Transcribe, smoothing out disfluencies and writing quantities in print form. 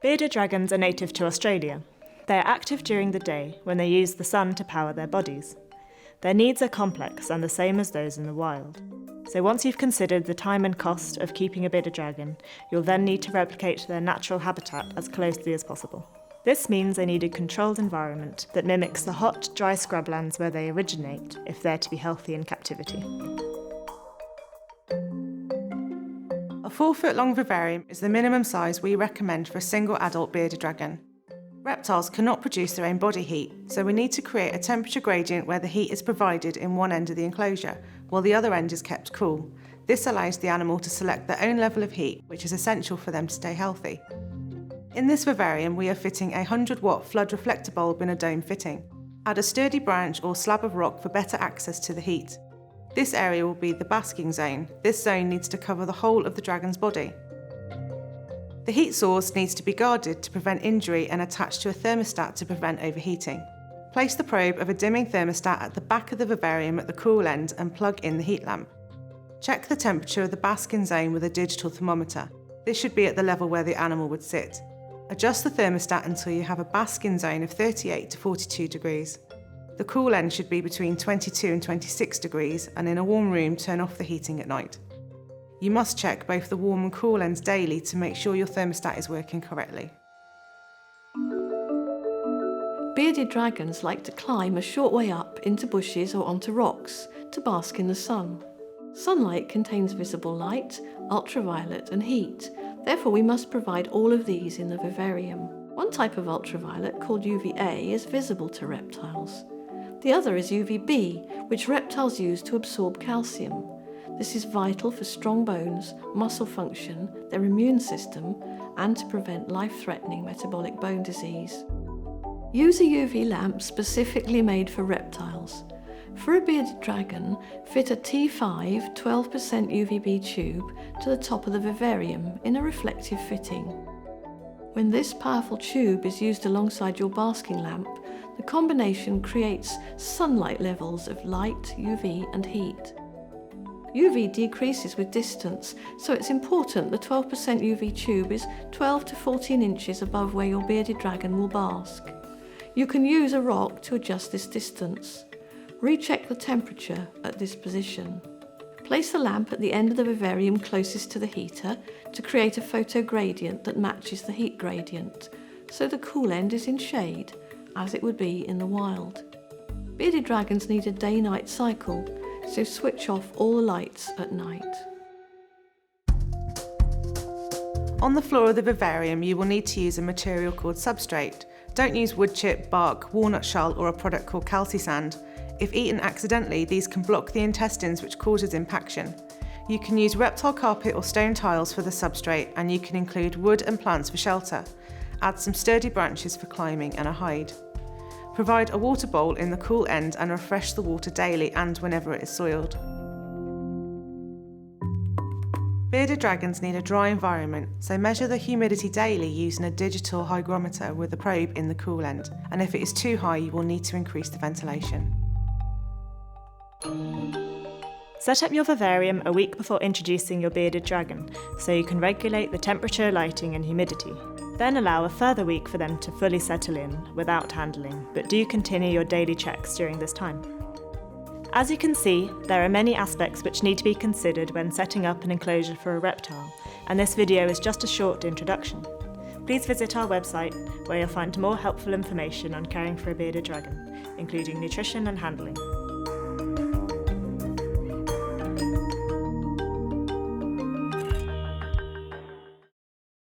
Bearded dragons are native to Australia. They are active during the day when they use the sun to power their bodies. Their needs are complex and the same as those in the wild. So once you've considered the time and cost of keeping a bearded dragon, you'll then need to replicate their natural habitat as closely as possible. This means they need a controlled environment that mimics the hot, dry scrublands where they originate if they're to be healthy in captivity. A 4-foot-long vivarium is the minimum size we recommend for a single adult bearded dragon. Reptiles cannot produce their own body heat, so we need to create a temperature gradient where the heat is provided in one end of the enclosure, while the other end is kept cool. This allows the animal to select their own level of heat, which is essential for them to stay healthy. In this vivarium, we are fitting a 100-watt flood reflector bulb in a dome fitting. Add a sturdy branch or slab of rock for better access to the heat. This area will be the basking zone. This zone needs to cover the whole of the dragon's body. The heat source needs to be guarded to prevent injury and attached to a thermostat to prevent overheating. Place the probe of a dimming thermostat at the back of the vivarium at the cool end and plug in the heat lamp. Check the temperature of the basking zone with a digital thermometer. This should be at the level where the animal would sit. Adjust the thermostat until you have a basking zone of 38 to 42 degrees. The cool end should be between 22 and 26 degrees, and in a warm room, turn off the heating at night. You must check both the warm and cool ends daily to make sure your thermostat is working correctly. Bearded dragons like to climb a short way up into bushes or onto rocks to bask in the sun. Sunlight contains visible light, ultraviolet and heat. Therefore, we must provide all of these in the vivarium. One type of ultraviolet, called UVA, is visible to reptiles. The other is UVB, which reptiles use to absorb calcium. This is vital for strong bones, muscle function, their immune system, and to prevent life-threatening metabolic bone disease. Use a UV lamp specifically made for reptiles. For a bearded dragon, fit a T5 12% UVB tube to the top of the vivarium in a reflective fitting. When this powerful tube is used alongside your basking lamp, the combination creates sunlight levels of light, UV and heat. UV decreases with distance, so it's important the 12% UV tube is 12 to 14 inches above where your bearded dragon will bask. You can use a rock to adjust this distance. Recheck the temperature at this position. Place the lamp at the end of the vivarium closest to the heater to create a photo gradient that matches the heat gradient, so the cool end is in shade, as it would be in the wild. Bearded dragons need a day-night cycle, so switch off all the lights at night. On the floor of the vivarium, you will need to use a material called substrate. Don't use wood chip, bark, walnut shell or a product called calcisand. If eaten accidentally, these can block the intestines, which causes impaction. You can use reptile carpet or stone tiles for the substrate, and you can include wood and plants for shelter. Add some sturdy branches for climbing and a hide. Provide a water bowl in the cool end and refresh the water daily and whenever it is soiled. Bearded dragons need a dry environment, so measure the humidity daily using a digital hygrometer with a probe in the cool end, and if it is too high, you will need to increase the ventilation. Set up your vivarium a week before introducing your bearded dragon, so you can regulate the temperature, lighting and humidity. Then allow a further week for them to fully settle in without handling, but do continue your daily checks during this time. As you can see, there are many aspects which need to be considered when setting up an enclosure for a reptile, and this video is just a short introduction. Please visit our website where you'll find more helpful information on caring for a bearded dragon, including nutrition and handling.